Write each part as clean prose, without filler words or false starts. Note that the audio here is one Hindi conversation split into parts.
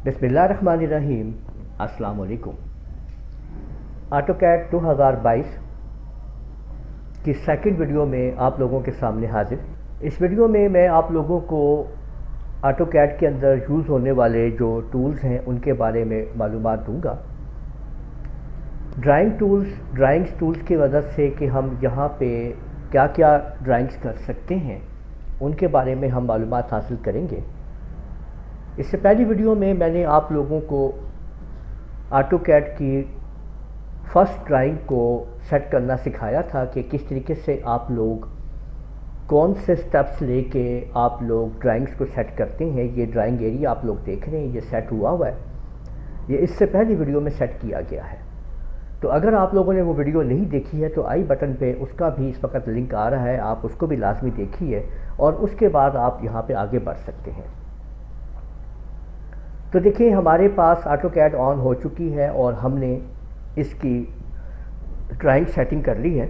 बिस्मिल्लाहिर्रहमानिर्रहीम। अस्सलाम वालेकुम। ऑटोकैड 2022 की सेकंड वीडियो में आप लोगों के सामने हाजिर। इस वीडियो में मैं आप लोगों को ऑटोकैड के अंदर यूज़ होने वाले जो टूल्स हैं उनके बारे में मालूमात दूंगा। ड्राइंग्स टूल्स की वजह से कि हम यहाँ पे क्या क्या ड्राइंग्स कर सकते हैं उनके बारे में हम मालूमात हासिल करेंगे। इससे पहली वीडियो में मैंने आप लोगों को ऑटोकैड की फर्स्ट ड्राइंग को सेट करना सिखाया था कि किस तरीके से आप लोग कौन से स्टेप्स लेके आप लोग ड्राइंग्स को सेट करते हैं। ये ड्राइंग एरिया आप लोग देख रहे हैं, ये सेट हुआ हुआ है, ये इससे पहली वीडियो में सेट किया गया है। तो अगर आप लोगों ने वो वीडियो नहीं देखी है तो आई बटन पे उसका भी इस वक्त लिंक आ रहा है, आप उसको भी लाजमी देखिए और उसके बाद आप यहाँ पे आगे बढ़ सकते हैं। तो देखिए हमारे पास ऑटोकैड ऑन हो चुकी है और हमने इसकी ड्राइंग सेटिंग कर ली है।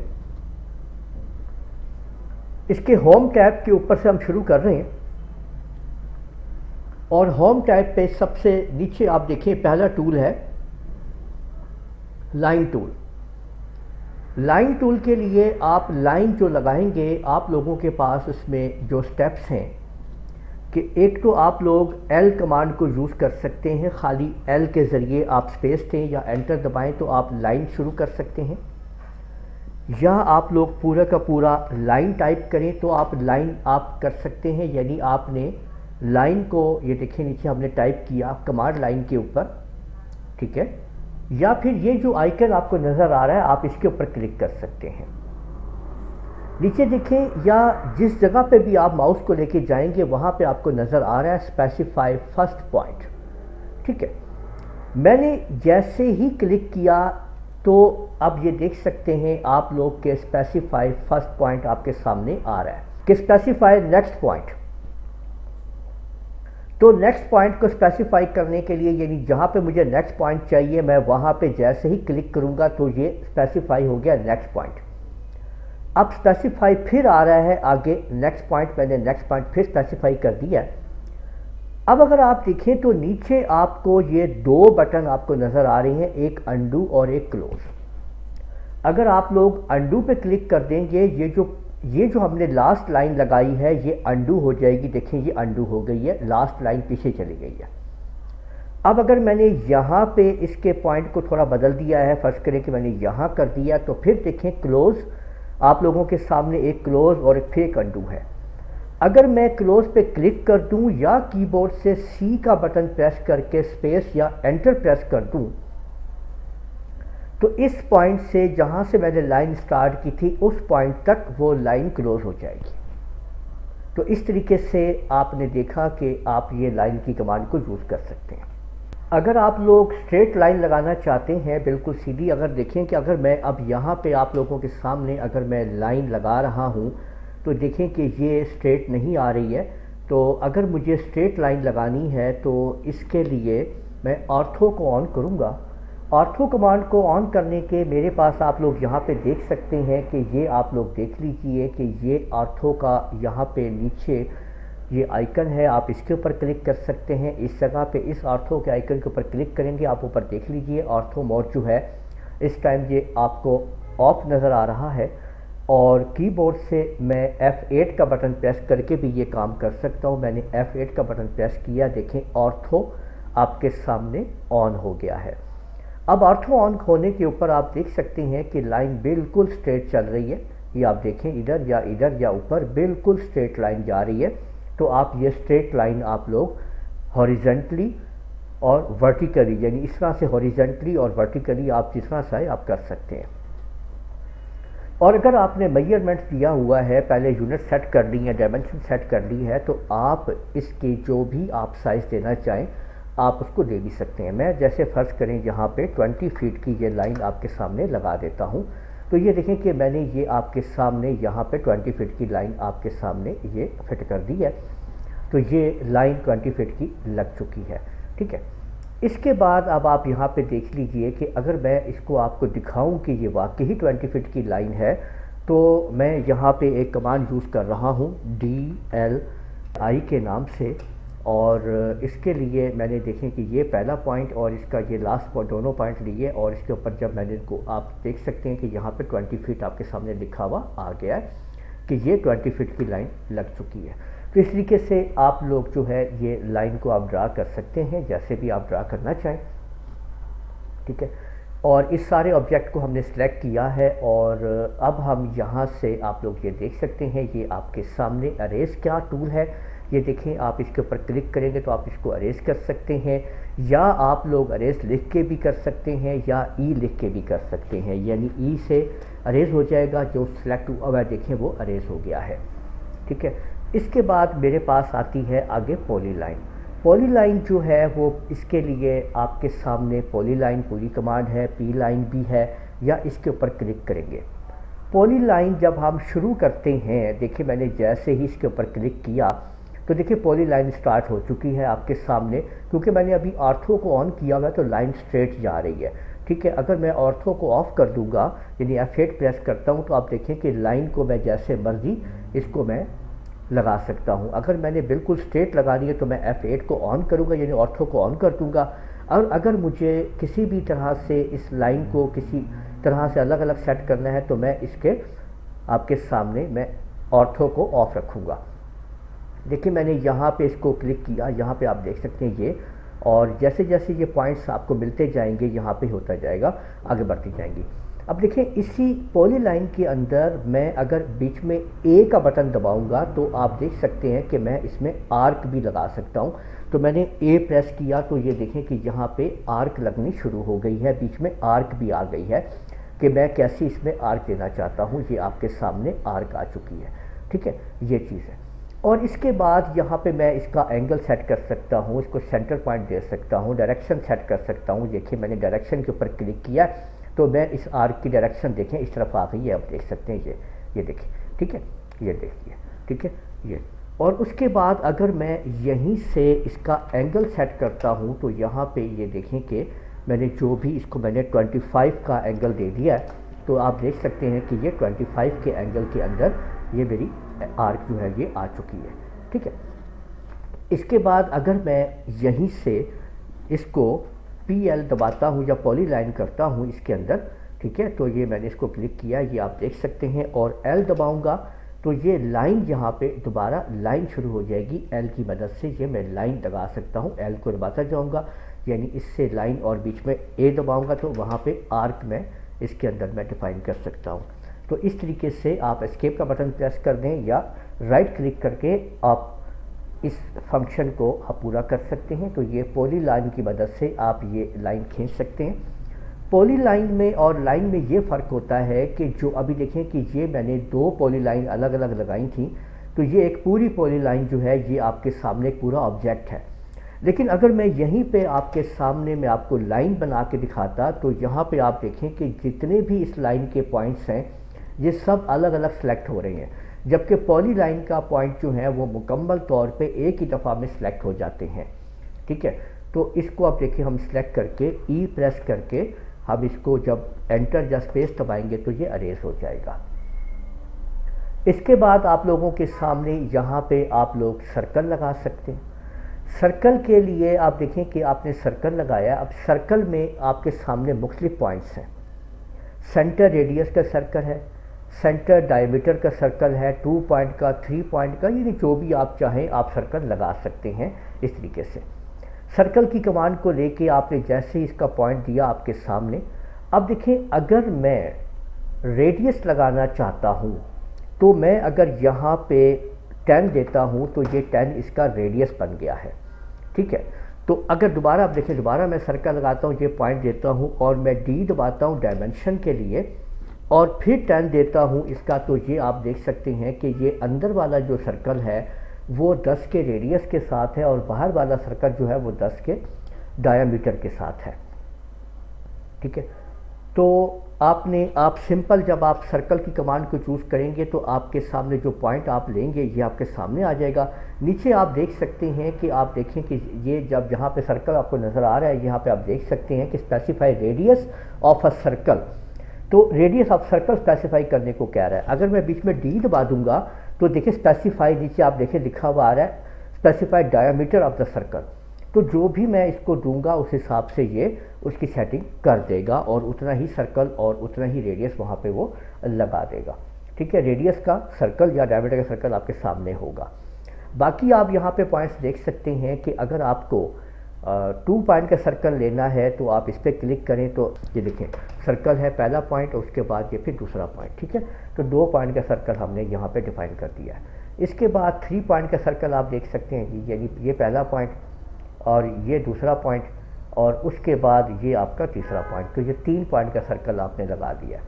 इसके होम टैब के ऊपर से हम शुरू कर रहे हैं और होम टैब पे सबसे नीचे आप देखिए पहला टूल है लाइन टूल। लाइन टूल के लिए आप लाइन जो लगाएंगे आप लोगों के पास उसमें जो स्टेप्स हैं कि एक तो आप लोग L कमांड को यूज़ कर सकते हैं, खाली L के ज़रिए आप स्पेस दें या एंटर दबाएं तो आप लाइन शुरू कर सकते हैं, या आप लोग पूरा का पूरा लाइन टाइप करें तो आप लाइन आप कर सकते हैं। यानी आपने लाइन को ये देखिए नीचे हमने टाइप किया कमांड लाइन के ऊपर, ठीक है, या फिर ये जो आइकन आपको नज़र आ रहा है आप इसके ऊपर क्लिक कर सकते हैं। नीचे देखें या जिस जगह पे भी आप माउस को लेके जाएंगे वहाँ पे आपको नज़र आ रहा है स्पेसिफाई फर्स्ट पॉइंट, ठीक है। मैंने जैसे ही क्लिक किया तो अब ये देख सकते हैं आप लोग के स्पेसिफाई फर्स्ट पॉइंट आपके सामने आ रहा है कि स्पेसिफाई नेक्स्ट पॉइंट। तो नेक्स्ट पॉइंट को स्पेसिफाई करने के लिए यानी जहाँ पे मुझे नेक्स्ट पॉइंट चाहिए मैं वहाँ पे जैसे ही क्लिक करूँगा तो ये स्पेसिफाई हो गया नेक्स्ट पॉइंट। अब स्पेसिफाई फिर आ रहा है आगे नेक्स्ट पॉइंट, मैंने नेक्स्ट पॉइंट फिर स्पेसिफाई कर दिया है। अब अगर आप देखें तो नीचे आपको ये दो बटन आपको नज़र आ रहे हैं, एक अंडू और एक क्लोज। अगर आप लोग अंडू पे क्लिक कर देंगे ये जो हमने लास्ट लाइन लगाई है ये अंडू हो जाएगी। देखें ये अंडू हो गई है, लास्ट लाइन पीछे चली गई है। अब अगर मैंने यहाँ पे इसके पॉइंट को थोड़ा बदल दिया है, फर्ज करें कि मैंने यहाँ कर दिया तो फिर देखें क्लोज आप लोगों के सामने एक क्लोज और फिर एक अंडू है। अगर मैं क्लोज पे क्लिक कर दूं या कीबोर्ड से सी का बटन प्रेस करके स्पेस या एंटर प्रेस कर दूं तो इस पॉइंट से जहां से मैंने लाइन स्टार्ट की थी उस पॉइंट तक वो लाइन क्लोज हो जाएगी। तो इस तरीके से आपने देखा कि आप ये लाइन की कमांड को यूज़ कर सकते हैं। अगर आप लोग स्ट्रेट लाइन लगाना चाहते हैं बिल्कुल सीधी, अगर देखें कि अगर मैं अब यहाँ पे आप लोगों के सामने अगर मैं लाइन लगा रहा हूँ तो देखें कि ये स्ट्रेट नहीं आ रही है। तो अगर मुझे स्ट्रेट लाइन लगानी है तो इसके लिए मैं ऑर्थो को ऑन करूँगा। ऑर्थो कमांड को ऑन करने के मेरे पास आप लोग यहाँ पे देख सकते हैं कि ये आप लोग देख लीजिए कि ये ऑर्थो का यहाँ पे नीचे ये आइकन है, आप इसके ऊपर क्लिक कर सकते हैं। इस जगह पे इस ऑर्थो के आइकन के ऊपर क्लिक करेंगे आप ऊपर देख लीजिए ऑर्थो मोड जो है इस टाइम ये आपको ऑफ नज़र आ रहा है और कीबोर्ड से मैं F8 का बटन प्रेस करके भी ये काम कर सकता हूँ। मैंने F8 का बटन प्रेस किया, देखें ऑर्थो आपके सामने ऑन हो गया है। अब ऑर्थो ऑन होने के ऊपर आप देख सकते हैं कि लाइन बिल्कुल स्ट्रेट चल रही है। ये आप देखें इधर या ऊपर बिल्कुल स्ट्रेट लाइन जा रही है। तो आप ये स्ट्रेट लाइन आप लोग हॉरिजेंटली और वर्टिकली यानी इस तरह से हॉरिजेंटली और वर्टिकली आप जिस तरह चाहे आप कर सकते हैं। और अगर आपने मेजरमेंट दिया हुआ है, पहले यूनिट सेट कर ली है, डायमेंशन सेट कर ली है, तो आप इसके जो भी आप साइज़ देना चाहें आप उसको दे भी सकते हैं। मैं जैसे फ़र्ज़ करें यहाँ पे 20 फीट की ये लाइन आपके सामने लगा देता हूँ तो ये देखें कि मैंने ये आपके सामने यहाँ पे 20 फीट की लाइन आपके सामने ये फिट कर दी है। तो ये लाइन 20 फीट की लग चुकी है, ठीक है। इसके बाद अब आप यहाँ पे देख लीजिए कि अगर मैं इसको आपको दिखाऊं कि ये वाकई ही 20 फीट की लाइन है तो मैं यहाँ पे एक कमांड यूज़ कर रहा हूँ DLI के नाम से और इसके लिए मैंने देखें कि ये पहला पॉइंट और इसका ये लास्ट पॉइंट दोनों पॉइंट लिए, और इसके ऊपर जब मैंने इनको, आप देख सकते हैं कि यहाँ पे 20 फीट आपके सामने लिखा हुआ आ गया है कि ये 20 फीट की लाइन लग चुकी है। तो इस तरीके से आप लोग जो है ये लाइन को आप ड्रा कर सकते हैं जैसे भी आप ड्रा करना चाहें, ठीक है। और इस सारे ऑब्जेक्ट को हमने सेलेक्ट किया है, और अब हम यहाँ से आप लोग ये देख सकते हैं, ये आपके सामने अरेज क्या टूल है, ये देखें। आप इसके ऊपर क्लिक करेंगे तो आप इसको अरेज कर सकते हैं, या आप लोग अरेज लिख के भी कर सकते हैं या ई लिख के भी कर सकते हैं, यानी ई से अरेज हो जाएगा, जो सिलेक्ट हुआ है देखें वो अरेज हो गया है, ठीक है। इसके बाद मेरे पास आती है आगे पॉलीलाइन। पॉलीलाइन जो है वो इसके लिए आपके सामने पॉलीलाइन पूरी कमांड है, पी लाइन भी है, या इसके ऊपर क्लिक करेंगे। पॉलीलाइन जब हम शुरू करते हैं, देखिए मैंने जैसे ही इसके ऊपर क्लिक किया तो देखिए पॉलीलाइन स्टार्ट हो चुकी है आपके सामने, क्योंकि मैंने अभी ऑर्थो को ऑन किया हुआ है तो लाइन स्ट्रेट जा रही है, ठीक है। अगर मैं ऑर्थो को ऑफ कर दूंगा, यानी F8 प्रेस करता हूँ, तो आप देखें कि लाइन को मैं जैसे मर्जी इसको मैं लगा सकता हूँ। अगर मैंने बिल्कुल स्ट्रेट लगानी है तो मैं F8 को ऑन करूँगा, यानी ऑर्थो को ऑन कर दूँगा। और अगर मुझे किसी भी तरह से इस लाइन को किसी तरह से अलग अलग सेट करना है तो मैं इसके आपके सामने मैं ऑर्थो को ऑफ रखूँगा। देखिए मैंने यहाँ पे इसको क्लिक किया, यहाँ पे आप देख सकते हैं ये, और जैसे जैसे ये पॉइंट्स आपको मिलते जाएंगे यहाँ पे होता जाएगा, आगे बढ़ती जाएंगी। अब देखें इसी पॉलीलाइन के अंदर मैं अगर बीच में ए का बटन दबाऊंगा तो आप देख सकते हैं कि मैं इसमें आर्क भी लगा सकता हूं। तो मैंने ए प्रेस किया तो ये देखें कि यहाँ पे आर्क लगनी शुरू हो गई है, बीच में आर्क भी आ गई है कि मैं कैसे इसमें आर्क देना चाहता हूँ। ये आपके सामने आर्क आ चुकी है, ठीक है, ये चीज़ है। और इसके बाद यहाँ पे मैं इसका एंगल सेट कर सकता हूँ, इसको सेंटर पॉइंट दे सकता हूँ, डायरेक्शन सेट कर सकता हूँ। देखिए मैंने डायरेक्शन के ऊपर क्लिक किया तो मैं इस आर्क की डायरेक्शन देखें इस तरफ आ गई है, आप देख सकते हैं ये देखिए, ठीक है, ये देखिए, ठीक है ये। और उसके बाद अगर मैं यहीं से इसका एंगल सेट करता हूँ तो यहाँ पे ये देखें कि मैंने जो भी इसको मैंने 25 का एंगल दे दिया है, तो आप देख सकते हैं कि ये 25 के एंगल के अंदर ये मेरी आर्क जो है ये आ चुकी है, ठीक है। इसके बाद अगर मैं यहीं से इसको PL दबाता हूँ या पॉलीलाइन करता हूँ इसके अंदर, ठीक है, तो ये मैंने इसको क्लिक किया, ये आप देख सकते हैं, और L दबाऊँगा तो ये लाइन यहाँ पे दोबारा लाइन शुरू हो जाएगी। L की मदद से ये मैं लाइन लगा सकता हूँ, L को दबाता जाऊँगा, यानी इससे लाइन, और बीच में A दबाऊँगा तो वहाँ पे आर्क में इसके अंदर मैं डिफाइन कर सकता हूँ। तो इस तरीके से आप एस्केप का बटन प्रेस कर दें या राइट क्लिक करके आप इस फंक्शन को आप पूरा कर सकते हैं। तो ये पॉलीलाइन की मदद से आप ये लाइन खींच सकते हैं। पॉलीलाइन में और लाइन में ये फ़र्क होता है कि जो अभी देखें कि ये मैंने 2 पॉलीलाइन अलग अलग लगाई थी, तो ये एक पूरी पॉलीलाइन जो है ये आपके सामने पूरा ऑब्जेक्ट है। लेकिन अगर मैं यहीं पे आपके सामने मैं आपको लाइन बना के दिखाता तो यहाँ पे आप देखें कि जितने भी इस लाइन के पॉइंट्स हैं ये सब अलग अलग सेलेक्ट हो रहे हैं, जबकि पॉलीलाइन का पॉइंट जो है वो मुकम्मल तौर पे एक ही दफ़ा में सिलेक्ट हो जाते हैं, ठीक है। तो इसको आप देखिए हम सिलेक्ट करके ई प्रेस करके हम इसको जब एंटर या स्पेस दबाएंगे तो ये अरेज हो जाएगा। इसके बाद आप लोगों के सामने यहाँ पे आप लोग सर्कल लगा सकते हैं। सर्कल के लिए आप देखें कि आपने सर्कल लगाया, अब सर्कल में आपके सामने मुख्तलिफ पॉइंट्स हैं। सेंटर रेडियस का सर्कल है, सेंटर डायमीटर का सर्कल है, 2 पॉइंट का, 3 पॉइंट का, यानी जो भी आप चाहें आप सर्कल लगा सकते हैं इस तरीके से। सर्कल की कमांड को लेके आपने जैसे ही इसका पॉइंट दिया आपके सामने, अब देखें अगर मैं रेडियस लगाना चाहता हूँ तो मैं अगर यहाँ पे 10 देता हूँ तो ये 10 इसका रेडियस बन गया है, ठीक है। तो अगर दोबारा आप देखें, दोबारा मैं सर्कल लगाता हूँ, ये पॉइंट देता हूँ और मैं डी दबाता हूँ डायमेंशन के लिए और फिर 10 देता हूँ इसका, तो ये आप देख सकते हैं कि ये अंदर वाला जो सर्कल है वो 10 के रेडियस के साथ है और बाहर वाला सर्कल जो है वो 10 के डायमीटर के साथ है, ठीक है। तो आप सिंपल जब आप सर्कल की कमांड को चूज़ करेंगे तो आपके सामने जो पॉइंट आप लेंगे ये आपके सामने आ जाएगा। नीचे आप देख सकते हैं कि आप देखें कि ये जब जहाँ पे सर्कल आपको नज़र आ रहा है यहाँ पे आप देख सकते हैं कि specify radius of a circle, तो रेडियस ऑफ सर्कल स्पेसिफाई करने को कह रहा है। अगर मैं बीच में डी दबा दूंगा तो देखिए स्पेसिफाई नीचे आप देखें लिखा हुआ आ रहा है specified diameter of the circle. तो जो भी मैं इसको दूंगा उस हिसाब से ये उसकी सेटिंग कर देगा और उतना ही सर्कल और उतना ही रेडियस वहाँ पे वो लगा देगा। ठीक है, रेडियस का सर्कल या डायमीटर का सर्कल आपके सामने होगा। बाकी आप यहाँ पे पॉइंट्स देख सकते हैं कि अगर आपको 2 पॉइंट का सर्कल लेना है तो आप इस पर क्लिक करें तो ये देखें सर्कल है पहला पॉइंट, उसके बाद ये फिर दूसरा पॉइंट। ठीक है, तो 2 पॉइंट का सर्कल हमने यहाँ पे डिफाइन कर दिया है। इसके बाद 3 पॉइंट का सर्कल आप देख सकते हैं कि यानी ये पहला पॉइंट और ये दूसरा पॉइंट और उसके बाद ये आपका तीसरा पॉइंट। तो ये 3 पॉइंट का सर्कल आपने लगा दिया।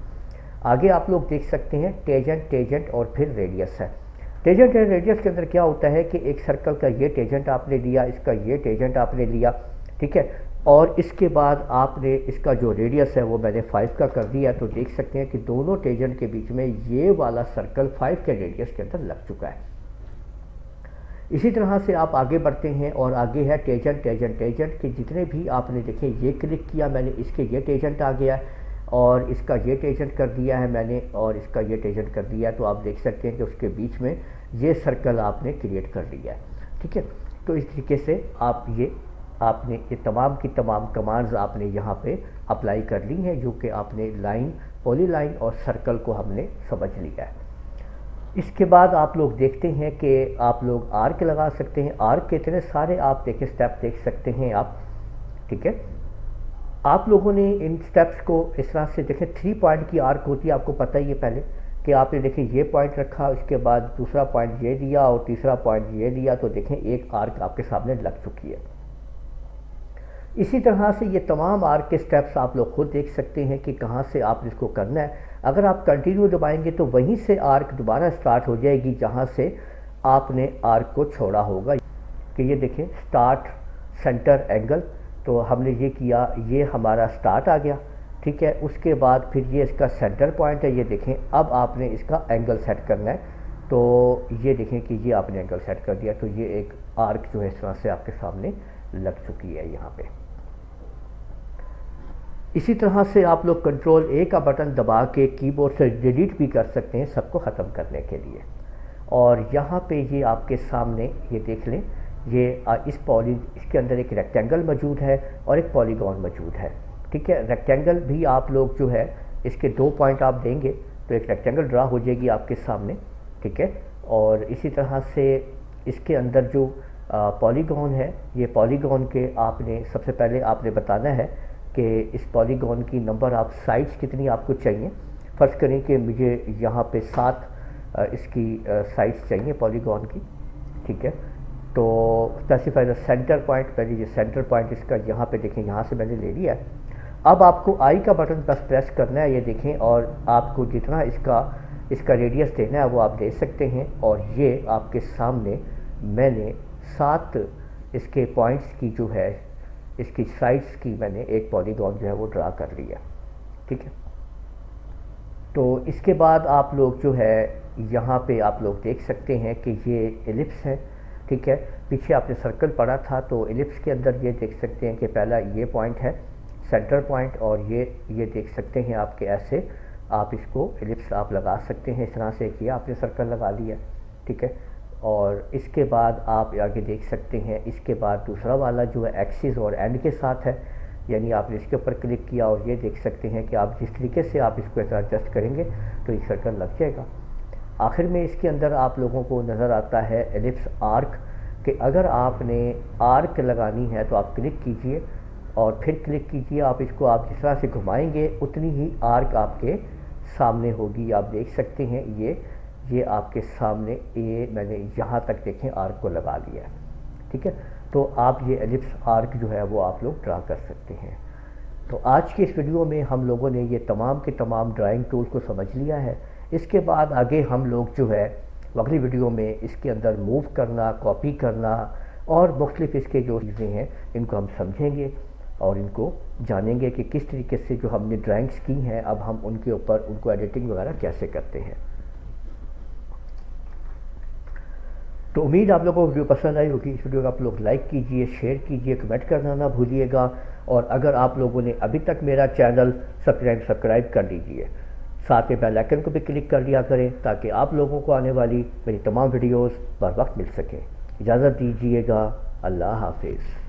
आगे आप लोग देख सकते हैं टेजेंट और फिर रेडियस है। टेजेंट एंड रेडियस के अंदर क्या होता है कि एक सर्कल का ये टेजेंट आपने लिया, इसका ये टेजेंट आपने लिया। ठीक है, और इसके बाद आपने इसका जो रेडियस है वो मैंने 5 का कर दिया। तो देख सकते हैं कि दोनों टेजेंट के बीच में ये वाला सर्कल 5 के रेडियस के अंदर लग चुका है। इसी तरह से आप आगे बढ़ते हैं और आगे है टेजेंट के जितने भी आपने देखे ये क्लिक किया मैंने, इसके ये टेजेंट आ गया और इसका ये टेजेंट कर दिया है मैंने और इसका ये टेजेंट कर दिया। तो आप देख सकते हैं कि उसके बीच में ये सर्कल आपने क्रिएट कर लिया है। ठीक है, तो इस तरीके से आपने ये तमाम की तमाम कमांड्स आपने यहाँ पे अप्लाई कर ली हैं, जो कि आपने लाइन, पॉलीलाइन और सर्कल को हमने समझ लिया है। इसके बाद आप लोग देखते हैं कि आप लोग आर्क लगा सकते हैं। आर्क के इतने सारे आप देखें स्टेप देख सकते हैं आप। ठीक है, आप लोगों ने इन स्टेप्स को इस तरह से देखें। 3 पॉइंट की आर्क होती है, आपको पता ही है पहले कि आपने देखें ये पॉइंट रखा, उसके बाद दूसरा पॉइंट ये दिया और तीसरा पॉइंट ये दिया। तो देखें एक आर्क आपके सामने लग चुकी है। इसी तरह से ये तमाम आर्क के स्टेप्स आप लोग खुद देख सकते हैं कि कहाँ से आप इसको करना है। अगर आप कंटिन्यू दबाएंगे तो वहीं से आर्क दोबारा स्टार्ट हो जाएगी जहाँ से आपने आर्क को छोड़ा होगा। कि ये देखें स्टार्ट सेंटर एंगल, तो हमने ये किया, ये हमारा स्टार्ट आ गया। ठीक है, उसके बाद फिर ये इसका सेंटर पॉइंट है। ये देखें अब आपने इसका एंगल सेट करना है। तो ये देखें कि ये आपने एंगल सेट कर दिया। तो ये एक आर्क जो है इस तरह से आपके सामने लग चुकी है यहाँ पे। इसी तरह से आप लोग कंट्रोल A का बटन दबा के कीबोर्ड से डिलीट भी कर सकते हैं सबको ख़त्म करने के लिए। और यहाँ पे ये आपके सामने ये देख लें, ये इसके अंदर एक रेक्टेंगल मौजूद है और एक पॉलीगॉन मौजूद है। ठीक है, रेक्टेंगल भी आप लोग जो है इसके 2 पॉइंट आप देंगे तो एक रेक्टेंगल ड्रा हो जाएगी आपके सामने। ठीक है, और इसी तरह से इसके अंदर जो पॉलीगॉन है, ये पॉलीगॉन के आपने सबसे पहले आपने बताना है कि इस पॉलीगॉन की नंबर ऑफ साइड्स कितनी आपको चाहिए। फ़र्ज़ करें कि मुझे यहाँ पे 7 इसकी साइड्स चाहिए पॉलीगॉन की। ठीक है, तो स्पेसिफाई द सेंटर पॉइंट, पहले ये सेंटर पॉइंट इसका यहाँ पे देखें, यहाँ से मैंने ले लिया है। अब आपको आई का बटन बस प्रेस करना है, ये देखें, और आपको जितना इसका रेडियस देना है वो आप दे सकते हैं। और ये आपके सामने मैंने 7 इसके पॉइंट्स की जो है इसकी साइड्स की मैंने एक पॉलीगॉन जो है वो ड्रा कर लिया। ठीक है, तो इसके बाद आप लोग जो है यहाँ पे आप लोग देख सकते हैं कि ये एलिप्स है। ठीक है, पीछे आपने सर्कल पढ़ा था तो एलिप्स के अंदर ये देख सकते हैं कि पहला ये पॉइंट है सेंटर पॉइंट, और ये देख सकते हैं आपके ऐसे आप इसको एलिप्स आप लगा सकते हैं। इस तरह से किया आपने सर्कल लगा लिया। ठीक है, और इसके बाद आप आगे देख सकते हैं, इसके बाद दूसरा वाला जो है एक्सिस और एंड के साथ है, यानी आपने इसके ऊपर क्लिक किया और ये देख सकते हैं कि आप जिस तरीके से आप इसको ऐसा एडजस्ट करेंगे तो एक सर्कल लग जाएगा। आखिर में इसके अंदर आप लोगों को नज़र आता है एलिप्स आर्क, कि अगर आपने आर्क लगानी है तो आप क्लिक कीजिए और फिर क्लिक कीजिए। आप इसको आप जिस तरह से घुमाएंगे उतनी ही आर्क आपके सामने होगी। आप देख सकते हैं ये आपके सामने ये मैंने यहाँ तक देखें आर्क को लगा लिया है। ठीक है, तो आप ये एलिप्स आर्क जो है वो आप लोग ड्रा कर सकते हैं। तो आज की इस वीडियो में हम लोगों ने ये तमाम के तमाम ड्राइंग टूल्स को समझ लिया है। इसके बाद आगे हम लोग जो है अगली वीडियो में इसके अंदर मूव करना, कॉपी करना और मुख्तलिफ इसके जो चीज़ें हैं इनको हम समझेंगे और इनको जानेंगे कि किस तरीके से जो हमने ड्राइंग्स की हैं अब हम उनके ऊपर उनको एडिटिंग वगैरह कैसे करते हैं। तो उम्मीद आप लोगों को वीडियो पसंद आई होगी। इस वीडियो को आप लोग लाइक कीजिए, शेयर कीजिए, कमेंट करना ना भूलिएगा। और अगर आप लोगों ने अभी तक मेरा चैनल सब्सक्राइब कर लीजिए, साथ में बेल आइकन को भी क्लिक कर लिया करें ताकि आप लोगों को आने वाली मेरी तमाम वीडियोस बर वक्त मिल सकें। इजाज़त दीजिएगा। अल्लाह हाफिज़।